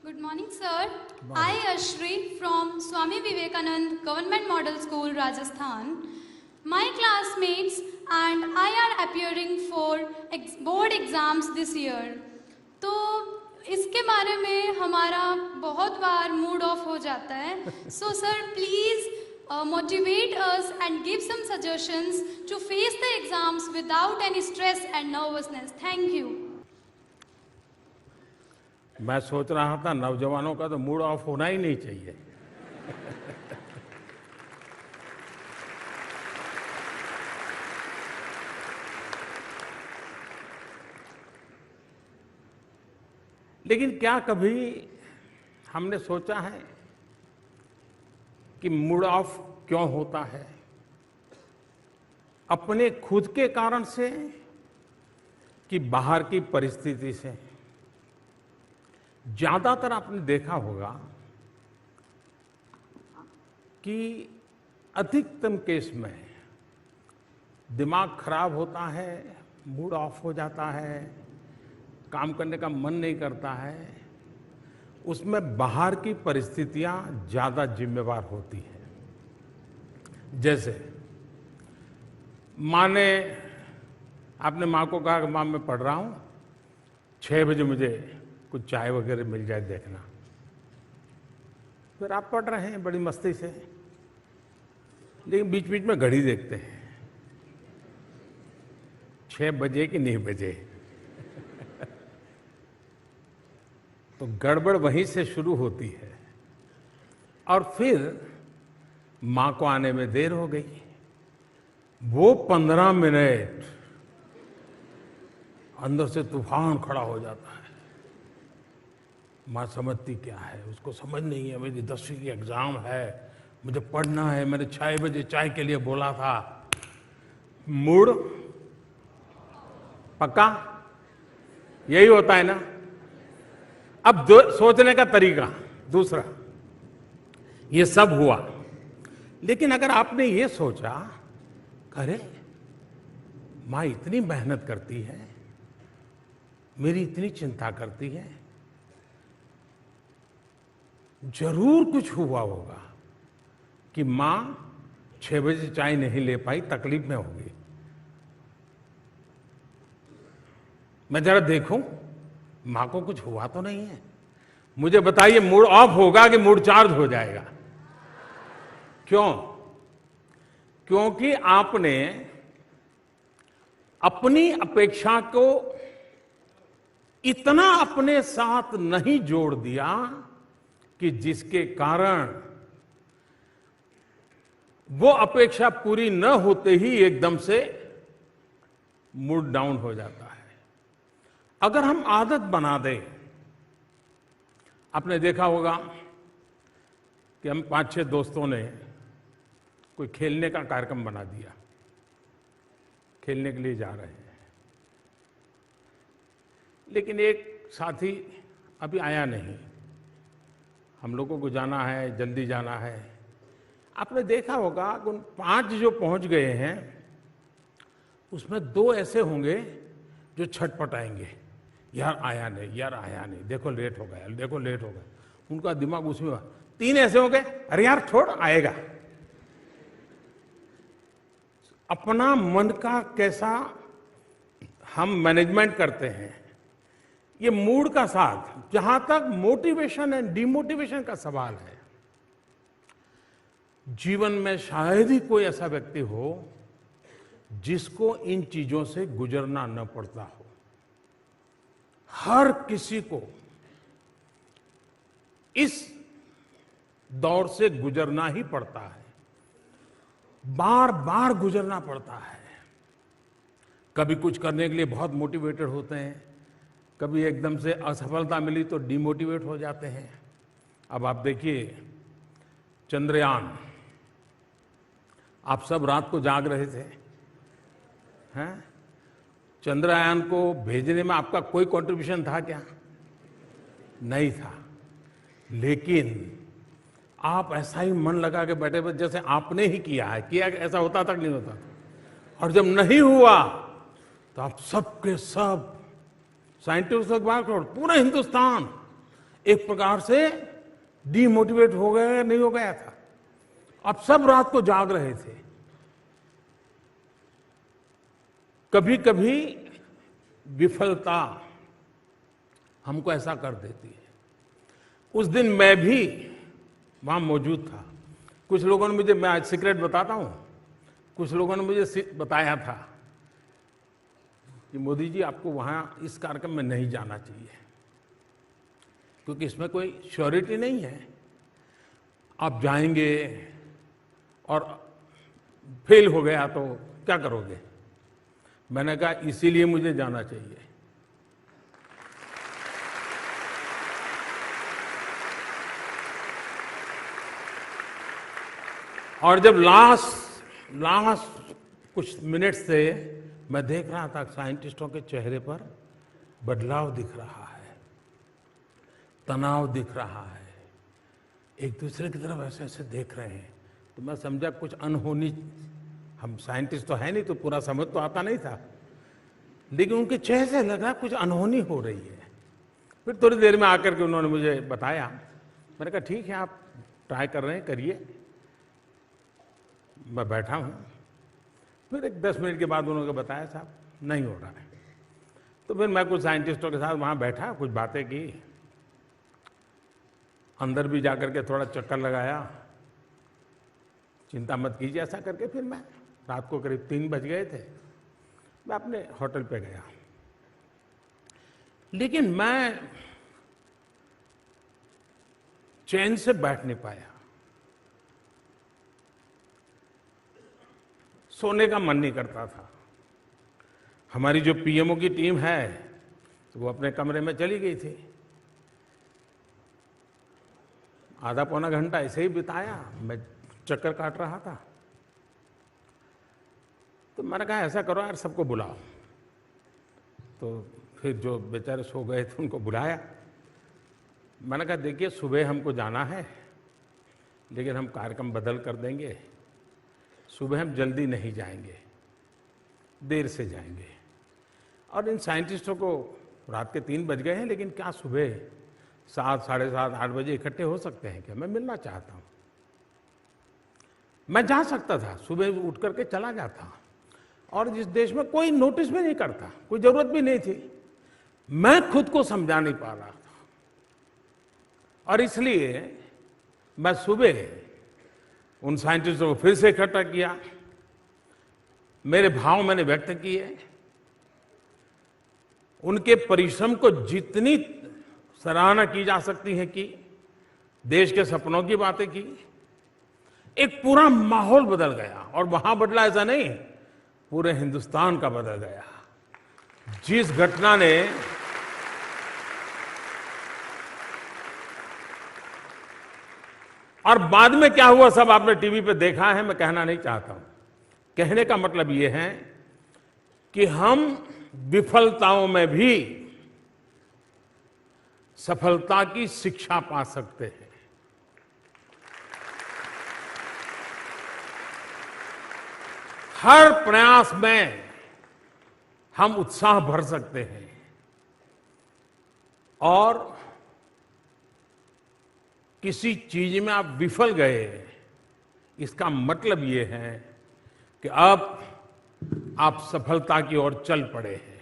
Good morning, sir. I, Ashri, from Swami Vivekanand Government Model School, Rajasthan. My classmates and I are appearing for board exams this year. तो इसके बारे में हमारा बहुत बार mood off हो जाता है. So, sir, please motivate us and give some suggestions to face the exams without any stress and nervousness. Thank you. मैं सोच रहा था नौजवानों का तो मूड ऑफ होना ही नहीं चाहिए. लेकिन क्या कभी हमने सोचा है कि मूड ऑफ क्यों होता है? अपने खुद के कारण से कि बाहर की परिस्थिति से? ज्यादातर आपने देखा होगा कि अधिकतम केस में दिमाग खराब होता है, मूड ऑफ हो जाता है, काम करने का मन नहीं करता है. उसमें बाहर की परिस्थितियां ज्यादा जिम्मेवार होती हैं. जैसे माँ ने, आपने माँ को कहा कि माँ मैं पढ़ रहा हूं, 6 बजे मुझे कुछ चाय वगैरह मिल जाए देखना. फिर आप पढ़ रहे हैं बड़ी मस्ती से, लेकिन बीच बीच में घड़ी देखते हैं 6 बजे कि नहीं बजे. तो गड़बड़ वहीं से शुरू होती है. और फिर मां को आने में देर हो गई. वो 15 मिनट अंदर से तूफान खड़ा हो जाता है. माँ समझती क्या है, उसको समझ नहीं है. मेरी 10वीं की एग्जाम है, मुझे पढ़ना है, मैंने 6 बजे चाय के लिए बोला था. मूड पक्का यही होता है ना. अब सोचने का तरीका दूसरा, ये सब हुआ. लेकिन अगर आपने ये सोचा, अरे माँ इतनी मेहनत करती है, मेरी इतनी चिंता करती है, जरूर कुछ हुआ होगा कि माँ 6 बजे चाय नहीं ले पाई, तकलीफ में होगी. मैं जरा देखूं माँ को कुछ हुआ तो नहीं है. मुझे बताइए, मूड ऑफ होगा कि मूड चार्ज हो जाएगा? क्यों? क्योंकि आपने अपनी अपेक्षा को इतना अपने साथ नहीं जोड़ दिया कि जिसके कारण वो अपेक्षा पूरी न होते ही एकदम से मूड डाउन हो जाता है. अगर हम आदत बना दें, आपने देखा होगा कि हम 5-6 दोस्तों ने कोई खेलने का कार्यक्रम बना दिया, खेलने के लिए जा रहे हैं, लेकिन एक साथी अभी आया नहीं. हम लोगों को जाना है, जल्दी जाना है. आपने देखा होगा कि उन 5 जो पहुंच गए हैं उसमें 2 ऐसे होंगे जो छटपटाएंगे, यार आया नहीं, यार आया नहीं, देखो लेट हो गया, देखो लेट हो गया. उनका दिमाग उसमें. 3 ऐसे होंगे, अरे यार छोड़, आएगा. अपना मन का कैसा हम मैनेजमेंट करते हैं, ये मूड का साथ. जहां तक मोटिवेशन एंड डिमोटिवेशन का सवाल है, जीवन में शायद ही कोई ऐसा व्यक्ति हो जिसको इन चीजों से गुजरना न पड़ता हो. हर किसी को इस दौर से गुजरना ही पड़ता है, बार बार गुजरना पड़ता है. कभी कुछ करने के लिए बहुत मोटिवेटेड होते हैं, कभी एकदम से असफलता मिली तो डिमोटिवेट हो जाते हैं. अब आप देखिए चंद्रयान, आप सब रात को जाग रहे थे हैं. चंद्रयान को भेजने में आपका कोई कंट्रीब्यूशन था क्या? नहीं था. लेकिन आप ऐसा ही मन लगा के बैठे बैठे जैसे आपने ही किया है, किया ऐसा होता तक नहीं होता. और जब नहीं हुआ तो आप सब के सब साइंटिस्ट, पूरा हिंदुस्तान एक प्रकार से डीमोटिवेट हो गया, नहीं हो गया था। अब सब रात को जाग रहे थे। कभी कभी विफलता हमको ऐसा कर देती है। उस दिन मैं भी वहां मौजूद था। कुछ लोगों ने मुझे, मैं आज सीक्रेट बताता हूं, कुछ लोगों ने मुझे बताया था कि मोदी जी आपको वहां इस कार्यक्रम में नहीं जाना चाहिए, क्योंकि इसमें कोई श्योरिटी नहीं है। आप जाएंगे और फेल हो गया तो क्या करोगे? मैंने कहा इसीलिए मुझे जाना चाहिए। और जब लास्ट कुछ मिनट से मैं देख रहा था साइंटिस्टों के चेहरे पर बदलाव दिख रहा है, तनाव दिख रहा है, एक दूसरे की तरफ ऐसे ऐसे देख रहे हैं, तो मैं समझा कुछ अनहोनी, हम साइंटिस्ट तो है नहीं तो पूरा समझ तो आता नहीं था, लेकिन उनके चेहरे से लगा कुछ अनहोनी हो रही है। फिर थोड़ी देर में आकर के उन्होंने मुझे बताया। मैंने कहा ठीक है, आप ट्राई कर रहे हैं, करिए। मैं बैठा हूं। फिर एक 10 मिनट के बाद उन्होंने बताया साहब नहीं हो रहा है। तो फिर मैं कुछ साइंटिस्टों के साथ वहां बैठा, कुछ बातें की, अंदर भी जाकर के थोड़ा चक्कर लगाया, चिंता मत कीजिए ऐसा करके। फिर मैं रात को करीब 3 बज गए थे, मैं अपने होटल पे गया। लेकिन मैं चैन से बैठ नहीं पाया, सोने का मन नहीं करता था। हमारी जो पीएमओ की टीम है तो वो अपने कमरे में चली गई थी। आधा पौना घंटा ऐसे ही बिताया, मैं चक्कर काट रहा था। तो मैंने कहा ऐसा करो यार, सबको बुलाओ। तो फिर जो बेचारे सो गए थे उनको बुलाया। मैंने कहा देखिए सुबह हमको जाना है, लेकिन हम कार्यक्रम बदल कर देंगे। सुबह हम जल्दी नहीं जाएंगे, देर से जाएंगे। और इन साइंटिस्टों को रात के 3 बज गए हैं, लेकिन क्या सुबह 7, साढ़े 7, 8 बजे इकट्ठे हो सकते हैं क्या? मैं मिलना चाहता हूं। मैं जा सकता था, सुबह उठ करके चला जाता, और जिस देश में कोई नोटिस भी नहीं करता, कोई जरूरत भी नहीं थी। मैं खुद को समझा नहीं पा रहा था, और इसलिए मैं सुबह उन साइंटिस्टों को फिर से इकट्ठा किया, मेरे भाव मैंने व्यक्त किए, उनके परिश्रम को जितनी सराहना की जा सकती है की, देश के सपनों की बातें की। एक पूरा माहौल बदल गया, और वहां बदला ऐसा नहीं, पूरे हिंदुस्तान का बदल गया। जिस घटना ने और बाद में क्या हुआ सब आपने टीवी पे देखा है, मैं कहना नहीं चाहता हूं। कहने का मतलब यह है कि हम विफलताओं में भी सफलता की शिक्षा पा सकते हैं। हर प्रयास में हम उत्साह भर सकते हैं, और किसी चीज में आप विफल गए, इसका मतलब ये है कि अब आप सफलता की ओर चल पड़े हैं।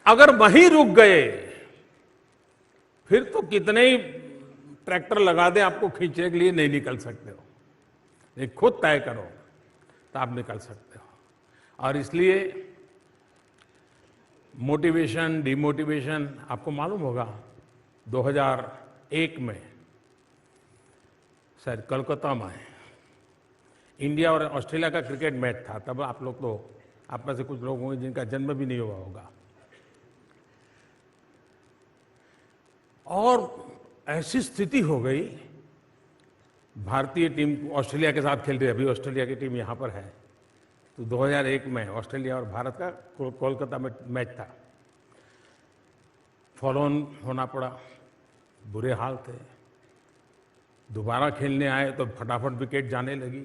अगर वहीं रुक गए, फिर तो कितने ही ट्रैक्टर लगा दे, आपको खींचने के लिए नहीं निकल सकते हो। ये खुद तय करो तो आप निकल सकते हो। और इसलिए मोटिवेशन, डिमोटिवेशन, आपको मालूम होगा 2001 में शायद कोलकाता में इंडिया और ऑस्ट्रेलिया का क्रिकेट मैच था। तब आप लोग तो, आप में से कुछ लोग होंगे जिनका जन्म भी नहीं हुआ होगा। और ऐसी स्थिति हो गई, भारतीय टीम ऑस्ट्रेलिया के साथ खेल रही है, अभी ऑस्ट्रेलिया की टीम यहां पर है। तो 2001 में ऑस्ट्रेलिया और भारत का कोलकाता में मैच था। फॉलो ऑन होना पड़ा, बुरे हाल थे। दोबारा खेलने आए तो फटाफट विकेट जाने लगी।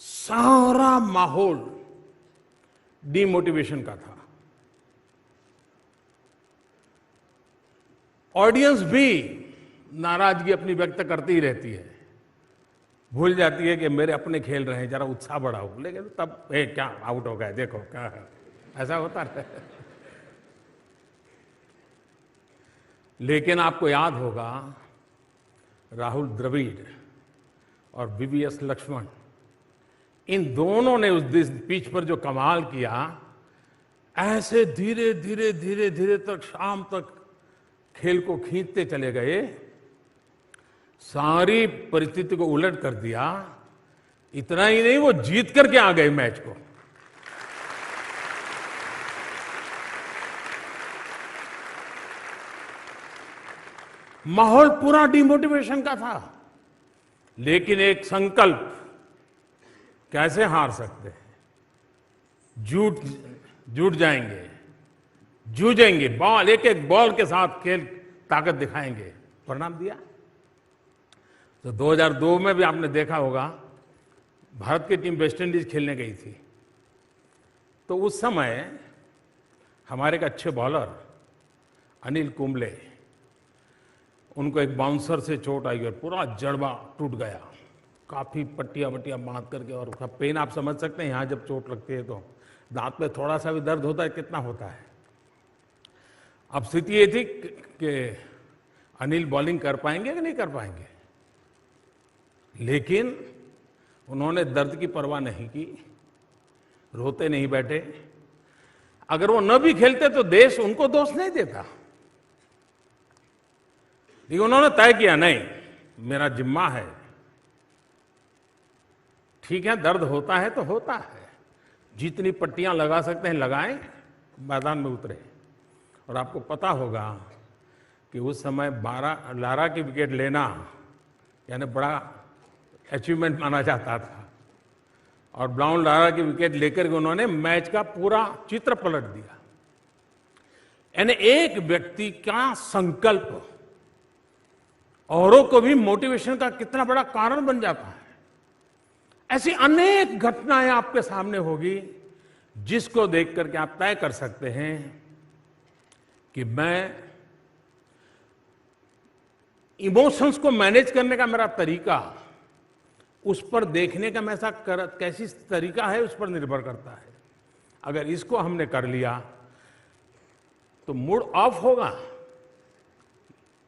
सारा माहौल डीमोटिवेशन का था। ऑडियंस भी नाराजगी अपनी व्यक्त करती ही रहती है, भूल जाती है कि मेरे अपने खेल रहे हैं, जरा उत्साह बढ़ाओ, लेकिन तब क्या आउट हो गए, देखो क्या है, ऐसा होता है। लेकिन आपको याद होगा राहुल द्रविड़ और वीवीएस लक्ष्मण, इन दोनों ने उस पिच पर जो कमाल किया, ऐसे धीरे धीरे धीरे धीरे तक शाम तक खेल को खींचते चले गए, सारी परिस्थिति को उलट कर दिया। इतना ही नहीं, वो जीत करके आ गए मैच को। माहौल पूरा डिमोटिवेशन का था, लेकिन एक संकल्प, कैसे हार सकते हैं, जुट जाएंगे, जूझेंगे, बॉल एक एक बॉल के साथ खेल ताकत दिखाएंगे, परिणाम दिया। तो 2002 में भी आपने देखा होगा, भारत की टीम वेस्ट इंडीज खेलने गई थी, तो उस समय हमारे एक अच्छे बॉलर अनिल कुंबले, उनको एक बाउंसर से चोट आई और पूरा जड़बा टूट गया, काफी पट्टियां बांध करके, और उसका पेन आप समझ सकते हैं, यहां जब चोट लगती है तो दांत पे थोड़ा सा भी दर्द होता है, कितना होता है। अब स्थिति ये थी कि अनिल बॉलिंग कर पाएंगे कि नहीं कर पाएंगे, लेकिन उन्होंने दर्द की परवाह नहीं की, रोते नहीं बैठे। अगर वो न भी खेलते तो देश उनको दोष नहीं देता, लेकिन उन्होंने तय किया, नहीं, मेरा जिम्मा है, ठीक है, दर्द होता है तो होता है, जितनी पट्टियां लगा सकते हैं लगाएं, मैदान में उतरे। और आपको पता होगा कि उस समय 12 लारा की विकेट लेना यानी बड़ा अचीवमेंट माना जाता था, और ब्राउन लारा की विकेट लेकर के उन्होंने मैच का पूरा चित्र पलट दिया। यानी एक व्यक्ति का संकल्प औरों को भी मोटिवेशन का कितना बड़ा कारण बन जाता है। ऐसी अनेक घटनाएं आपके सामने होगी, जिसको देख करके आप तय कर सकते हैं कि मैं इमोशंस को मैनेज करने का मेरा तरीका, उस पर देखने का मैं कैसी तरीका है, उस पर निर्भर करता है। अगर इसको हमने कर लिया तो मूड ऑफ होगा,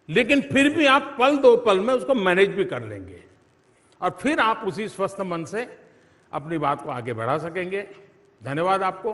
लेकिन फिर भी आप पल दो पल में उसको मैनेज भी कर लेंगे, और फिर आप उसी स्वस्थ मन से अपनी बात को आगे बढ़ा सकेंगे। धन्यवाद आपको।